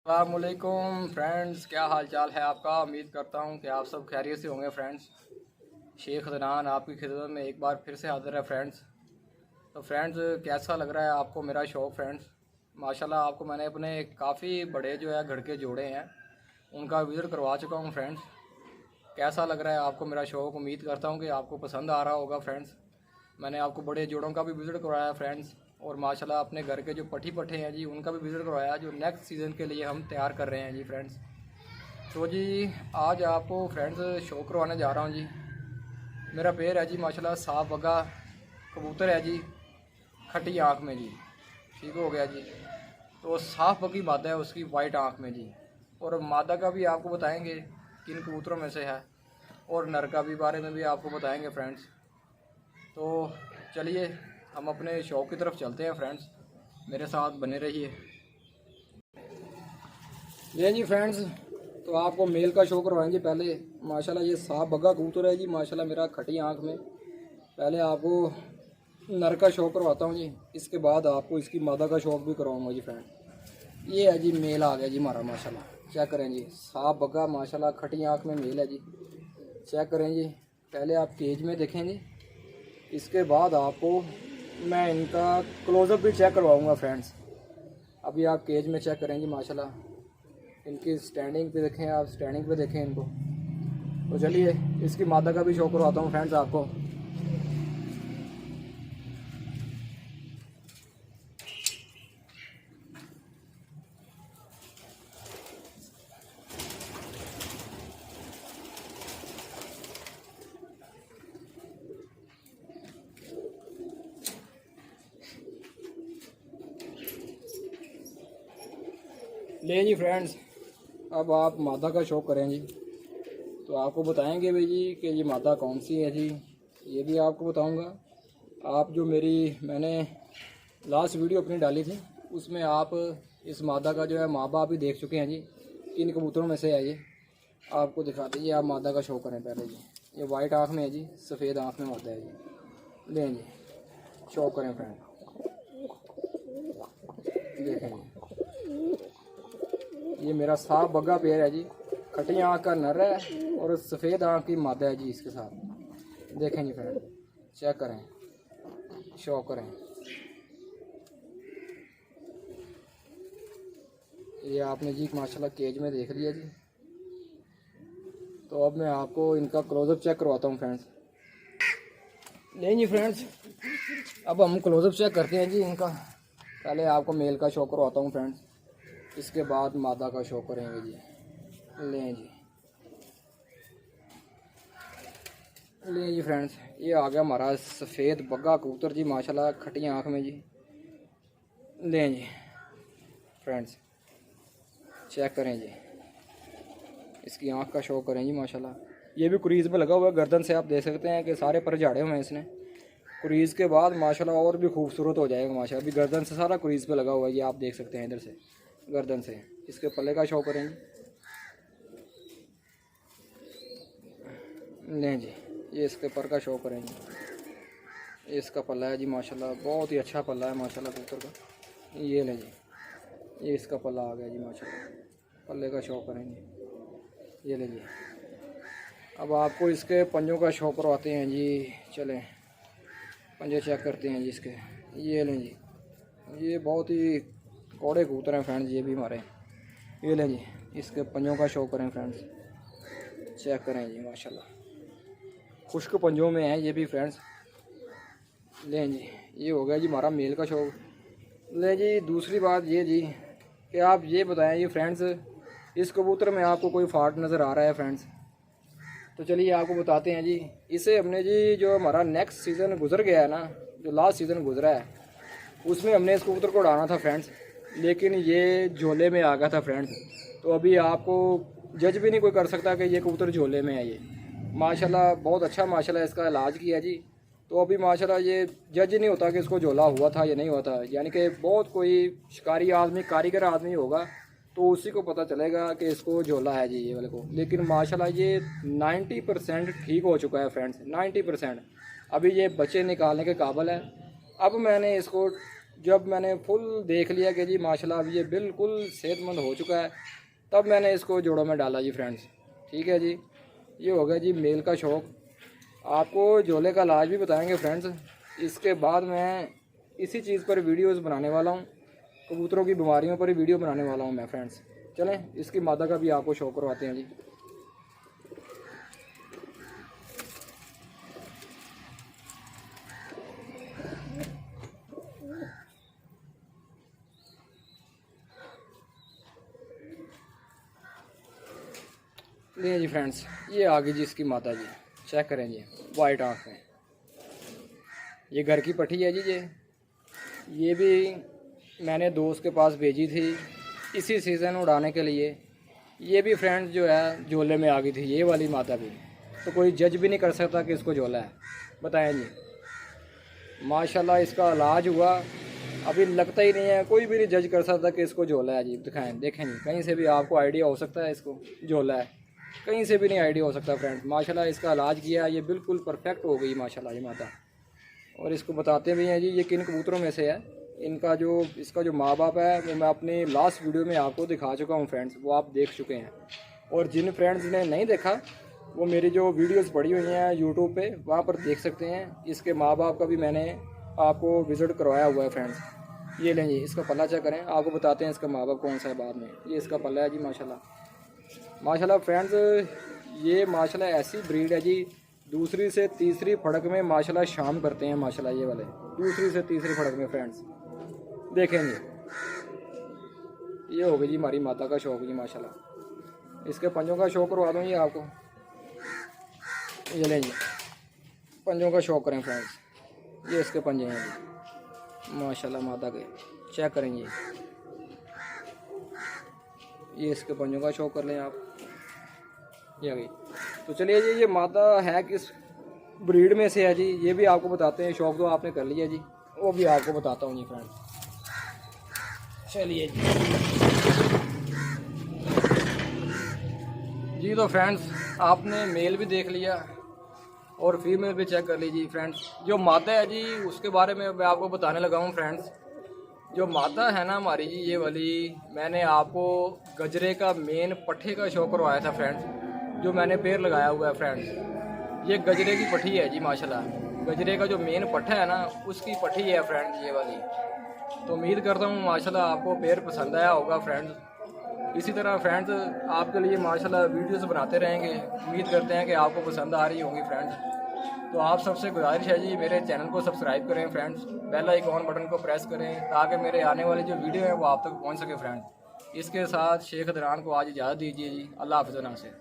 अस्सलामुअलैकुम फ्रेंड्स, क्या हाल चाल है आपका। उम्मीद करता हूँ कि आप सब खैरियत से होंगे फ्रेंड्स। शेख अदनान आपकी खिदमत में एक बार फिर से हाजिर है फ्रेंड्स। तो फ्रेंड्स, कैसा लग रहा है आपको मेरा शौक़ फ्रेंड्स। माशाल्लाह आपको मैंने अपने काफ़ी बड़े जो है घर के जोड़े हैं उनका विज़िट करवा चुका हूँ फ्रेंड्स। कैसा लग रहा है आपको मेरा शौक़। उम्मीद करता हूँ कि आपको पसंद आ रहा होगा फ्रेंड्स। मैंने आपको बड़े जोड़ों का भी विज़िट करवाया फ्रेंड्स, और माशाल्लाह अपने घर के जो पट्टी पट्टे हैं जी उनका भी विज़िट करवाया, जो नेक्स्ट सीज़न के लिए हम तैयार कर रहे हैं जी फ्रेंड्स। तो जी आज आपको फ्रेंड्स शो करवाने जा रहा हूँ जी। मेरा पेड़ है जी माशाल्लाह साफ बगा कबूतर है जी, खट्टी आँख में जी। ठीक हो गया जी। तो साफ बगी मादा है उसकी वाइट आँख में जी, और मादा का भी आपको बताएंगे किन कबूतरों में से है, और नर का भी बारे में भी आपको बताएंगे फ्रेंड्स। तो चलिए हम अपने शौक़ की तरफ चलते हैं फ्रेंड्स, मेरे साथ बने रहिए। ये जी फ्रेंड्स, तो आपको मेल का शो करवाएंगे पहले। माशाल्लाह ये साफ बग्गा कबूतर है जी माशाल्लाह, मेरा खटी आँख में। पहले आपको नर का शौक करवाता हूँ जी, इसके बाद आपको इसकी मादा का शौक भी करवाऊँगा जी फ्रेंड। ये है जी मेल आ गया जी हमारा माशाल्लाह। चेक करें जी, साफ बग्गा माशाल्लाह खटी आँख में मेल है जी। चेक करें जी, पहले आप केज में देखें जी, इसके बाद आपको मैं इनका क्लोज़अप भी चेक करवाऊँगा फ्रेंड्स। अभी आप केज में चेक करें जी माशाल्लाह, इनकी स्टैंडिंग पे देखें, आप स्टैंडिंग पे देखें इनको। तो चलिए इसकी मादा का भी शो करवाता हूँ फ्रेंड्स आपको। ले जी फ्रेंड्स, अब आप मादा का शौक करें जी, तो आपको बताएंगे भाई जी कि ये मादा कौन सी है जी, ये भी आपको बताऊंगा। आप जो मैंने लास्ट वीडियो अपनी डाली थी उसमें आप इस मादा का जो है माँ बाप भी देख चुके हैं जी, किन कबूतरों में से है ये आपको दिखा दीजिए। आप मादा का शौक करें पहले जी। ये वाइट आँख में है जी, सफ़ेद आँख में मादा है जी। लें जी, शौक करें फ्रेंड, देखें जी। ये मेरा साफ बग्गा पेड़ है जी, खटी आँख का नर है और सफ़ेद आँख की मादा है जी इसके साथ। देखें जी फ्रेंड, चेक करें, शो करें। ये आपने जी माशाल्लाह केज में देख लिया जी। तो अब मैं आपको इनका क्लोज़अप चेक करवाता हूँ फ्रेंड्स। नहीं जी फ्रेंड्स, अब हम क्लोज़अप चेक करते हैं जी इनका। पहले आपको मेल का शो करवाता हूँ फ्रेंड्स, इसके बाद मादा का शो करेंगे जी। लें जी, लें जी फ्रेंड्स, ये आ गया हमारा सफ़ेद बग्गा कबूतर जी माशाल्लाह खटी आँख में जी। लें जी फ्रेंड्स, चेक करें जी, इसकी आँख का शो करें जी माशाल्लाह। ये भी क्रीज़ में लगा हुआ है, गर्दन से आप देख सकते हैं कि सारे पर झाड़े हुए हैं इसने। क्रीज़ के बाद माशाल्लाह और भी खूबसूरत हो जाएगा माशाल्लाह। अभी गर्दन से सारा क्रीज़ पे लगा हुआ है, ये आप देख सकते हैं इधर से गर्दन से। इसके पल्ले का शो करेंगे। लें जी, ये इसके पर का शो करेंगे। ये इसका पल्ला है जी माशाल्लाह, बहुत ही अच्छा पल्ला है माशाल्लाह कबूतर का। ये लें जी, ये इसका पल्ला आ गया जी माशाल्लाह, पल्ले का शो करेंगे। ये लें जी, अब आपको इसके पंजों का शो करवाते हैं जी। चलें पंजे चेक करते हैं जी इसके। ये लें जी, ये बहुत ही कौड़े कबूतर हैं फ्रेंड्स ये भी हमारे। ये लें जी, इसके पंजों का शो करें फ्रेंड्स, चेक करें जी माशाल्लाह, खुश्क पंजों में है ये भी फ्रेंड्स। लें जी, ये हो गया जी हमारा मेल का शौक। लें जी, दूसरी बात ये जी कि आप ये बताएं ये फ्रेंड्स, इस कबूतर में आपको कोई फॉल्ट नज़र आ रहा है फ्रेंड्स? तो चलिए आपको बताते हैं जी। इसे हमने जी जो हमारा नेक्स्ट सीज़न गुजर गया है ना, जो लास्ट सीज़न गुजरा है, उसमें हमने इस कबूतर को उड़ाना था फ्रेंड्स, लेकिन ये झोले में आ गया था फ्रेंड्स। तो अभी आपको जज भी नहीं कोई कर सकता कि ये कबूतर झोले में है। ये माशाल्लाह बहुत अच्छा माशाल्लाह इसका इलाज किया जी। तो अभी माशाल्लाह ये जज नहीं होता कि इसको झोला हुआ था या नहीं हुआ था, यानी कि बहुत कोई शिकारी आदमी कारीगर आदमी होगा तो उसी को पता चलेगा कि इसको झोला है जी ये वाले को। लेकिन माशाल्लाह ये 90% ठीक हो चुका है फ्रेंड्स, 90%। अभी ये बच्चे निकालने के काबिल है। अब मैंने इसको जब मैंने फुल देख लिया कि जी माशाल्लाह अब ये बिल्कुल सेहतमंद हो चुका है, तब मैंने इसको जोड़ों में डाला जी फ्रेंड्स। ठीक है जी, ये हो गया जी मेल का शौक़। आपको जोले का इलाज भी बताएंगे फ्रेंड्स। इसके बाद मैं इसी चीज़ पर वीडियोस बनाने वाला हूँ, कबूतरों की बीमारियों पर ही वीडियो बनाने वाला हूँ मैं फ्रेंड्स। चलें इसकी मादा का भी आपको शौक़ करवाते हैं जी। लिए जी फ्रेंड्स, ये आ गई जी इसकी माता जी, चेक करें जी, वाइट आँख में। ये घर की पट्टी है जी। ये भी मैंने दोस्त के पास भेजी थी इसी सीज़न उड़ाने के लिए। ये भी फ्रेंड्स जो है झोले में आ गई थी, ये वाली माता भी। तो कोई जज भी नहीं कर सकता कि इसको झोला है। बताएं जी, माशाल्लाह इसका इलाज हुआ, अभी लगता ही नहीं है, कोई भी नहीं जज कर सकता कि इसको झोला है जी। दिखाएं, देखें जी, कहीं से भी आपको आइडिया हो सकता है इसको झोला है, कहीं से भी नहीं आइडिया हो सकता फ्रेंड्स। माशाल्लाह इसका इलाज किया, ये बिल्कुल परफेक्ट हो गई माशाल्लाह ये माता। और इसको बताते भी हैं जी ये किन कबूतरों में से है। इसका जो माँ बाप है वो मैं अपनी लास्ट वीडियो में आपको दिखा चुका हूँ फ्रेंड्स, वो आप देख चुके हैं। और जिन फ्रेंड्स ने नहीं देखा वो मेरी जो वीडियोस पड़ी हुई हैं यूट्यूब पे, वहाँ पर देख सकते हैं। इसके माँ बाप का भी मैंने आपको विज़िट करवाया हुआ है फ्रेंड्स। ये लें जी, इसका पल्ला चेक करें, आपको बताते हैं इसका माँ बाप कौन सा है बाद में। ये इसका पल्ला है जी माशाल्लाह। माशाल्लाह फ्रेंड्स, ये माशाल्लाह ऐसी ब्रीड है जी, दूसरी से तीसरी फड़क में माशाल्लाह शाम करते हैं माशाल्लाह ये वाले, दूसरी से तीसरी फड़क में फ्रेंड्स। देखेंगे, ये हो गई जी हमारी माता का शौक़ जी माशाल्लाह। इसके पंजों का शौक़ करवा दूँ ये आपको। ये लें जी, पंजों का शौक़ करें फ्रेंड्स। ये इसके पंजे हैं जी माशाल्लाह माता के, चेक करेंगे। ये इसके पंजों का शौक़ कर लें आप। ये आ गई। तो चलिए जी, ये माता है किस ब्रीड में से है जी, ये भी आपको बताते हैं। शौक़ तो आपने कर लिया जी, वो भी आपको बताता हूँ जी फ्रेंड्स। चलिए जी, तो फ्रेंड्स आपने मेल भी देख लिया और फीमेल भी चेक कर लीजिए फ्रेंड्स। जो माता है जी उसके बारे में मैं आपको बताने लगा हूँ फ्रेंड्स। जो माता है ना हमारी जी ये वाली, मैंने आपको गजरे का मेन पट्ठे का शौक़ करवाया था फ्रेंड्स, जो मैंने पैर लगाया हुआ है फ्रेंड्स। ये गजरे की पट्टी है जी माशाल्लाह। गजरे का जो मेन पट्ठा है ना उसकी पट्टी है फ्रेंड्स ये वाली। तो उम्मीद करता हूँ माशाल्लाह आपको पेयर पसंद आया होगा फ्रेंड्स। इसी तरह फ्रेंड्स आपके लिए माशाल्लाह वीडियोस बनाते रहेंगे, उम्मीद करते हैं कि आपको पसंद आ रही होंगी फ्रेंड्स। तो आप सबसे गुजारिश है जी, मेरे चैनल को सब्सक्राइब करें फ्रेंड्स, बेल आइकॉन बटन को प्रेस करें ताकि मेरे आने वाली जो वीडियो है वो आप तक पहुँच सके फ्रेंड्स। इसके साथ शेख दरान को आज इजाज़त दीजिए जी। अल्लाह हाफ़िज़। से